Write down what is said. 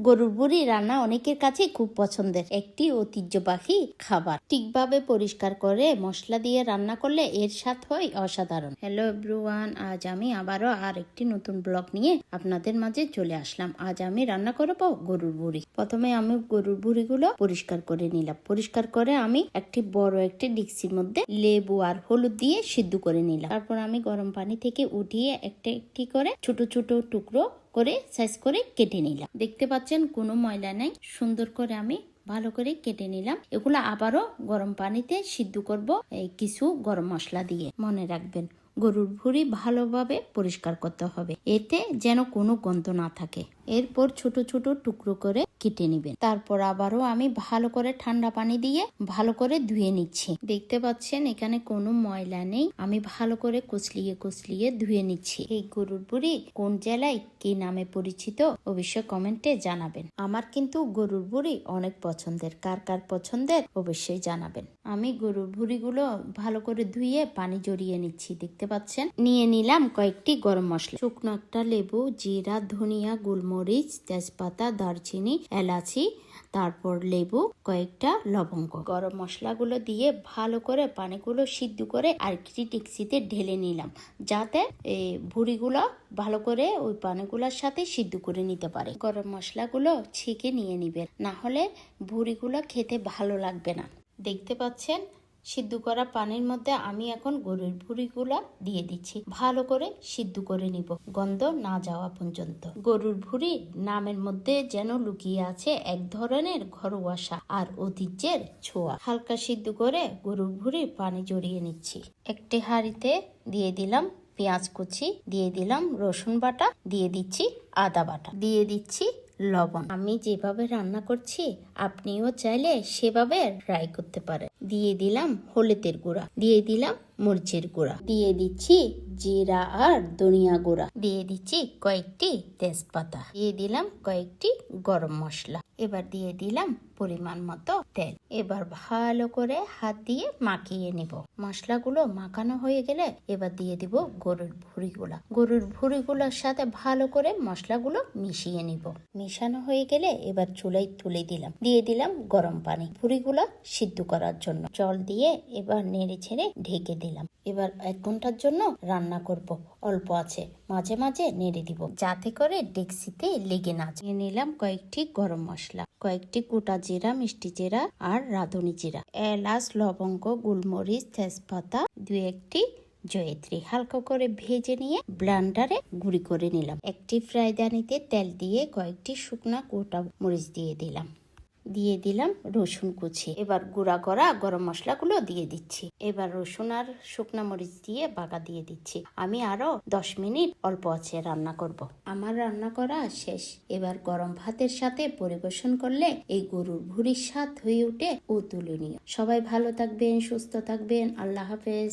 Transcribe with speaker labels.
Speaker 1: গরুর ভুড়ি রান্না অনেকের কাছে খুব পছন্দের একটি ঐতিহ্যবাহী খাবার। ঠিকভাবে পরিষ্কার করে মশলা দিয়ে রান্না করলে এর স্বাদ হয় অসাধারণ। হ্যালো এভরিওয়ান, আজ আমি আবারও আর একটি নতুন ব্লগ নিয়ে আপনাদের মাঝে চলে আসলাম। আজ আমি রান্না করব গরুর ভুড়ি। প্রথমে আমি গরুর ভুড়িগুলো পরিষ্কার করে নিলাম। পরিষ্কার করে আমি একটি বড় একটি ডিক্সির মধ্যে লেবু আর হলুদ দিয়ে সিদ্ধ করে নিলাম। তারপর আমি গরম পানি থেকে উঠিয়ে একটি করে ছোট ছোট টুকরো করে সাইজ করে কেটে নিলাম। দেখতে পাচ্ছেন কোনো ময়লা নেই, সুন্দর করে আমি ভালো করে কেটে নিলাম। এগুলো আবারও গরম পানিতে সিদ্ধ করব কিছু গরম মশলা দিয়ে। মনে রাখবেন, গরুর ভুড়ি ভালোভাবে পরিষ্কার করতে হবে, এতে যেন কোনো গন্ধ না থাকে। এরপর ছোট ছোট টুকরো করে কেটে নেবেন। তারপর আবারও আমি ভালো করে ঠান্ডা পানি দিয়ে ভালো করে ধুয়ে নিচ্ছি। দেখতে পাচ্ছেন এখানে কোনো ময়লা নেই। আমি ভালো করে কচলিয়ে ধুয়ে নিচ্ছি। এই গরুর ভুড়ি কোন জেলায় কি নামে পরিচিত অবশ্যই কমেন্টে জানাবেন। আমার কিন্তু গরুর ভুড়ি অনেক পছন্দের। কার কার পছন্দের অবশ্যই জানাবেন। আমি গরুর ভুড়িগুলো ভালো করে ধুয়ে পানি জড়িয়ে নিচ্ছি। দেখতে পাচ্ছেন নিয়ে নিলাম কয়েকটি গরম মশলা, শুকনো একটা লেবু, জিরা, ধনিয়া, গোলমরিচ, তেজপাতা, দারচিনি, এলাচি, তারপর লেবু, কয়েকটা লবঙ্গ। গরম মশলাগুলো দিয়ে ভালো করে পানিগুলো সিদ্ধ করে আর একটি ডেকচিতে ঢেলে নিলাম, যাতে এই ভুড়িগুলো ভালো করে ওই পানিগুলোর সাথে সিদ্ধ করে নিতে পারে। গরম মশলাগুলো ছেঁকে নিয়ে নিবেন, না হলে ভুড়িগুলো খেতে ভালো লাগবে না। দেখতে পাচ্ছেন সিদ্ধ করা পানির মধ্যে আমি এখন গরুর ভুড়িগুলা দিয়ে দিচ্ছি। ভালো করে সিদ্ধ করে নিব, গন্ধ না যাওয়া পর্যন্ত। গরুর ভুড়ি নামের মধ্যে যেন লুকিয়ে আছে এক ধরনের ঘরোয়া স্বাদ আর ঐতিহ্যের ছোঁয়া। হালকা সিদ্ধ করে গরুর ভুড়ি পানি জড়িয়ে নিচ্ছি। একটি হাঁড়িতে দিয়ে দিলাম পেঁয়াজ কুচি, দিয়ে দিলাম রসুন বাটা, দিয়ে দিচ্ছি আদা বাটা, দিয়ে দিচ্ছি লবণ। আমি যেভাবে রান্না করছি আপনিও চাইলে সেভাবে ট্রাই করতে পারেন। দিয়ে দিলাম হলুদের গুঁড়া, দিয়ে দিলাম মরিচের গুঁড়া, দিয়ে দিচ্ছি জিরা আর ধনিয়া গুঁড়া, দিয়ে দিচ্ছি কয়েকটি তেজপাতা, দিয়ে দিলাম কয়েকটি গরম মশলা। এবার দিয়ে দিলাম পরিমাণ মতো তেল। এবার ভালো করে হাত দিয়ে মাখিয়ে নিব। মশলাগুলো মাখানো হয়ে গেলে এবার দিয়ে দিব গরুর ভুড়িগুলা। গরুর ভুড়িগুলোর সাথে ভালো করে মশলাগুলো মিশিয়ে নিব। মিশানো হয়ে গেলে এবার চুলায় তুলে দিলাম, দিয়ে দিলাম গরম পানি ভুড়িগুলা সিদ্ধ করার জন্য। জল দিয়ে এবার নেড়ে ছেড়ে ঢেকে দিলাম। এবার 1 ঘন্টার জন্য রান্না করব। অল্প আছে, মাঝে মাঝে নেড়ে দিব যাতে করে ডেকচিতে লেগে না যায়। নিলাম কয়েকটি গরম মশলা, কয়েকটি গোটা জিরা, মিষ্টি জিরা আর রাঁধুনি জিরা, এলাচ, লবঙ্গ, গোলমরিচ, তেজপাতা, 2-1টি জয়িত্রী। হালকা করে ভেজে নিয়ে ব্লেন্ডারে গুঁড়ি করে নিলাম। একটি ফ্রাইপ্যানেতে তেল দিয়ে কয়েকটি শুকনা গোটা মরিচ দিয়ে দিলাম, দিয়ে দিলাম রসুন কুচি। এবার গুঁড়া করা গরম মশলাগুলো দিয়ে দিচ্ছি। এবার রসুন আর শুকনা মরিচ দিয়ে বাগা দিয়ে দিচ্ছি। আমি আরো 10 মিনিট অল্প আছে রান্না করব। আমার রান্না করা শেষ। এবার গরম ভাতের সাথে পরিবেশন করলে এই গরুর ভুড়ির স্বাদ হয়ে ওঠে অতুলনীয়। সবাই ভালো থাকবেন, সুস্থ থাকবেন। আল্লাহ হাফেজ।